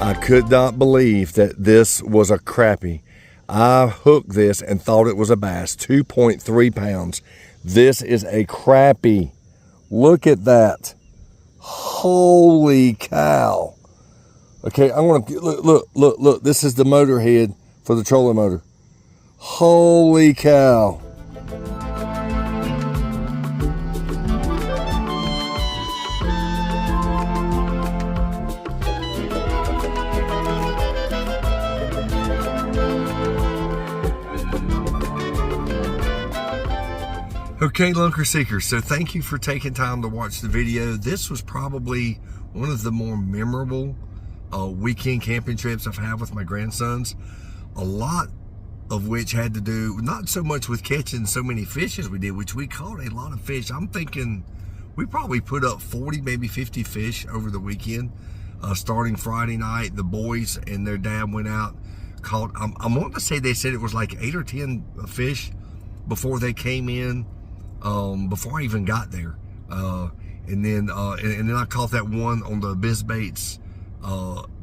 I could not believe that this was a crappie. I hooked this and thought it was a bass, 2.3 pounds. This is a crappie. Look at that. Holy cow. Okay, I want to, look. This is the motor head for the trolling motor. Holy cow. Okay, lunker seekers, so thank you for taking time to watch the video. This was probably one of the more memorable weekend camping trips I've had with my grandsons. A lot of which had to do not so much with catching so many fish as we did, which we caught a lot of fish. I'm thinking we probably put up 40, maybe 50 fish over the weekend. Starting Friday night, the boys and their dad went out, caught, I want to say they said it was like 8 or 10 fish before they came in. Before I even got there, and then I caught that one on the Bizbaits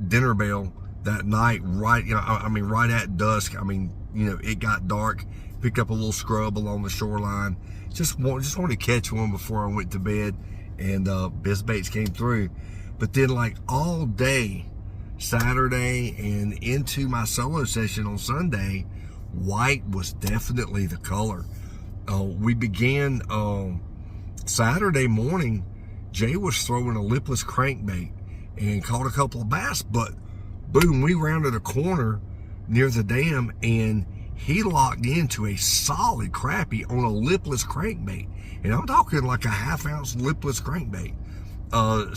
dinner bell that night. Right, I mean, right at dusk. I mean, it got dark. Picked up a little scrub along the shoreline. Just wanted to catch one before I went to bed, and Bizbaits came through. But then, like all day Saturday and into my solo session on Sunday, white was definitely the color. We began Saturday morning. Jay was throwing a lipless crankbait and caught a couple of bass, but boom, we rounded a corner near the dam and he locked into a solid crappie on a lipless crankbait. And I'm talking like a half-ounce lipless crankbait.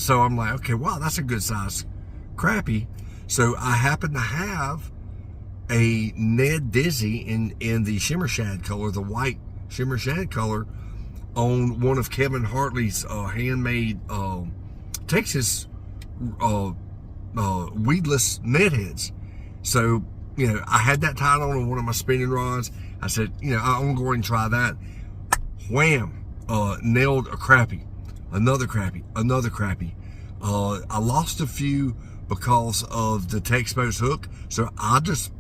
So I'm like, okay, wow, that's a good size crappie. So I happen to have a Ned Dizzy in the shimmer shad color, the white shimmer shad color, on one of Kevin Hartley's handmade Texas weedless net heads. So, I had that tied on one of my spinning rods. I said, I'm going to try that. Wham! Nailed a crappie, another crappie, another crappie. I lost a few because of the Texboat's hook, so I just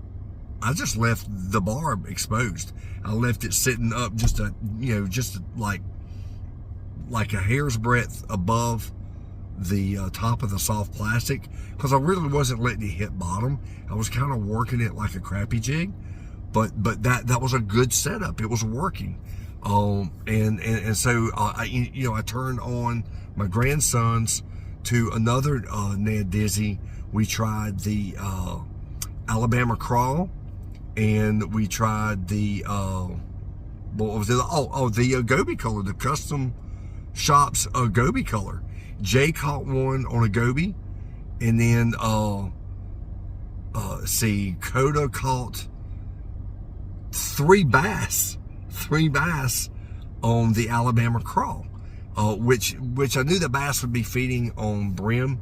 left the barb exposed. I left it sitting up just like a hair's breadth above the top of the soft plastic, because I really wasn't letting it hit bottom. I was kind of working it like a crappie jig, but that was a good setup. It was working. And so I turned on my grandsons to another Ned Dizzy. We tried the Alabama Crawl, and we tried the what was it? The Gobi color, the custom shop's goby color. Jay caught one on a goby, and then Coda caught three bass on the Alabama crawl, which I knew the bass would be feeding on brim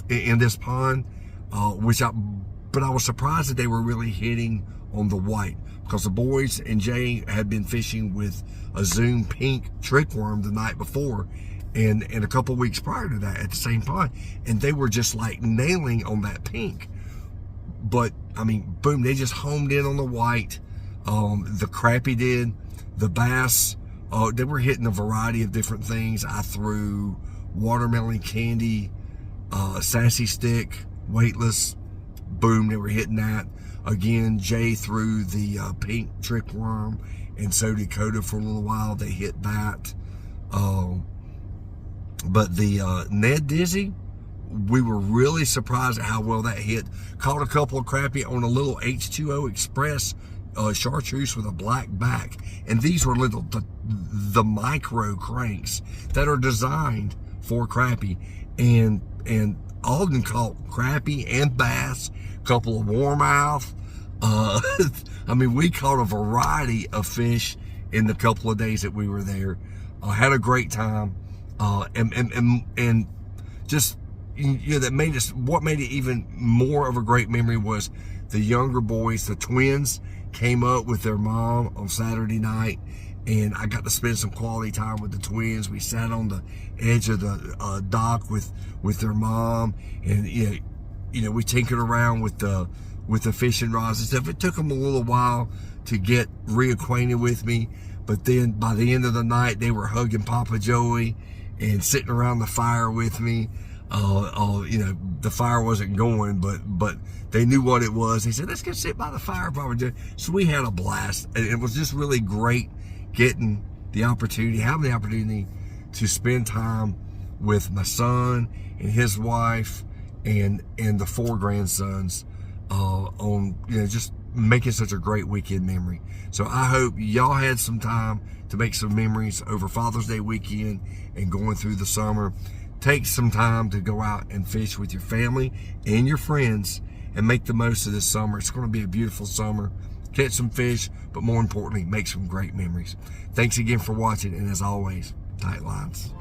in this pond, but I was surprised that they were really hitting on the white, because the boys and Jay had been fishing with a Zoom pink trickworm the night before, and a couple weeks prior to that at the same pond, and they were just like nailing on that pink. But I mean, boom, they just homed in on the white. The crappie did, the bass, they were hitting a variety of different things. I threw watermelon candy, sassy stick, weightless, boom, they were hitting that. Again, Jay threw the pink trickworm, and so did Coda for a little while. They hit that. But the Ned Dizzy, we were really surprised at how well that hit. Caught a couple of crappie on a little H2O Express chartreuse with a black back, and these were little the micro cranks that are designed for crappie, and Alden caught crappie and bass, a couple of warmouth. I mean, we caught a variety of fish in the couple of days that we were there. Had a great time, and just, you know, that made us, what made it even more of a great memory was the younger boys, the twins, came up with their mom on Saturday night, and I got to spend some quality time with the twins. We sat on the edge of the dock with their mom, and you know, we tinkered around with the fishing rods and stuff. It took them a little while to get reacquainted with me, but then by the end of the night, they were hugging Papa Joey and sitting around the fire with me. You know, the fire wasn't going, but they knew what it was. They said, "Let's go sit by the fire, Papa Joey." So we had a blast, and it was just really great having the opportunity to spend time with my son and his wife and the 4 grandsons, on, you know, just making such a great weekend memory. So I hope y'all had some time to make some memories over Father's Day weekend and going through the summer. Take some time to go out and fish with your family and your friends and make the most of this summer. It's going to be a beautiful summer. Catch some fish, but more importantly, make some great memories. Thanks again for watching, and as always, tight lines.